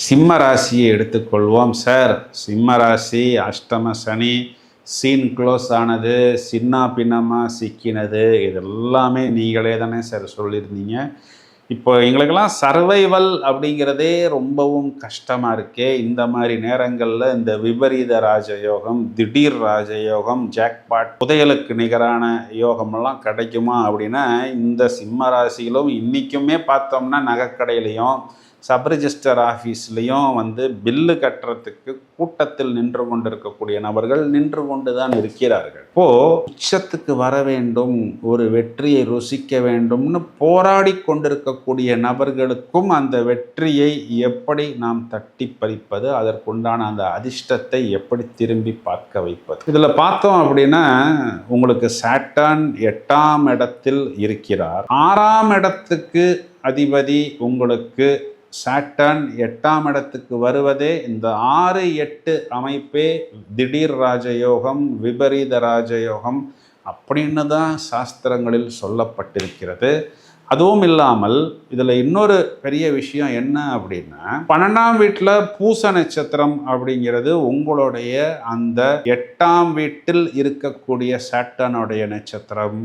சிம்ம ராசியை எடுத்துக்கொள்வோம் சார். சிம்ம ராசி அஷ்டம சனி, சீன் க்ளோஸ் ஆனது, சின்ன பின்னமாக சிக்கினது, இது எல்லாமே நீங்களே தானே சார் சொல்லியிருந்தீங்க. இப்போ எங்களுக்கெல்லாம் சர்வைவல் அப்படிங்கிறதே ரொம்பவும் கஷ்டமாக இருக்கே. இந்த மாதிரி நேரங்களில் இந்த விபரீத ராஜயோகம், திடீர் ராஜயோகம், ஜாக்பாட், புதையலுக்கு நிகரான யோகமெல்லாம் கிடைக்குமா அப்படின்னா, இந்த சிம்ம ராசிகளும் இன்றைக்குமே பார்த்தோம்னா நகைக்கடையிலையும் சப் ரிஜிஸ்டர் ஆஃபீஸ்லேயும் பில்லு கட்டுறதுக்கு கூட்டத்தில் நின்று கொண்டிருக்கக்கூடிய நபர்கள் நின்று கொண்டு தான் இருக்கிறார்கள். உச்சத்துக்கு வர வேண்டும், ஒரு வெற்றியை ருசிக்க வேண்டும்னு போராடி கொண்டிருக்கக்கூடிய நபர்களுக்கும் அந்த வெற்றியை எப்படி நாம் தட்டி பறிப்பது, அதற்குண்டான அந்த அதிர்ஷ்டத்தை எப்படி திரும்பி பார்க்க வைப்பது. இதில் பார்த்தோம் அப்படின்னா, உங்களுக்கு சாட்டர்ன் 8ஆம் இடத்தில் இருக்கிறார். 6ஆம் இடத்துக்கு அதிபதி உங்களுக்கு சாட்டர்ன் 8ஆம் இடத்துக்கு வருவதே இந்த 6-8 அமைப்பே திடீர் ராஜயோகம், விபரீத ராஜயோகம் அப்படின்னு தான் சாஸ்திரங்களில் சொல்லப்பட்டிருக்கிறது. அதுவும் இல்லாமல் இதில் இன்னொரு பெரிய விஷயம் என்ன அப்படின்னா, 12ஆம் வீட்டில் பூச நட்சத்திரம் அப்படிங்கிறது உங்களுடைய அந்த 8ஆம் வீட்டில் இருக்கக்கூடிய சாட்டர்னுடைய நட்சத்திரம்.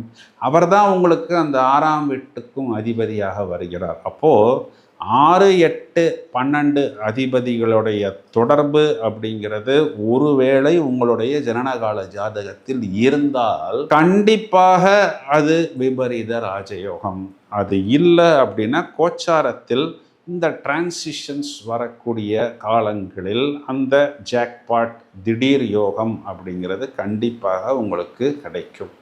அவர் தான் உங்களுக்கு அந்த 6ஆம் வீட்டுக்கும் அதிபதியாக வருகிறார். அப்போது 6, 8, 12 அதிபதிகளுடைய தொடர்பு அப்படிங்கிறது ஒருவேளை உங்களுடைய ஜனனகால ஜாதகத்தில் இருந்தால் கண்டிப்பாக அது விபரீத ராஜயோகம். அது இல்லை அப்படின்னா கோச்சாரத்தில் இந்த டிரான்சிஷன்ஸ் வரக்கூடிய காலங்களில் அந்த ஜாக்பாட் திடீர் யோகம் அப்படிங்கிறது கண்டிப்பாக உங்களுக்கு கிடைக்கும்.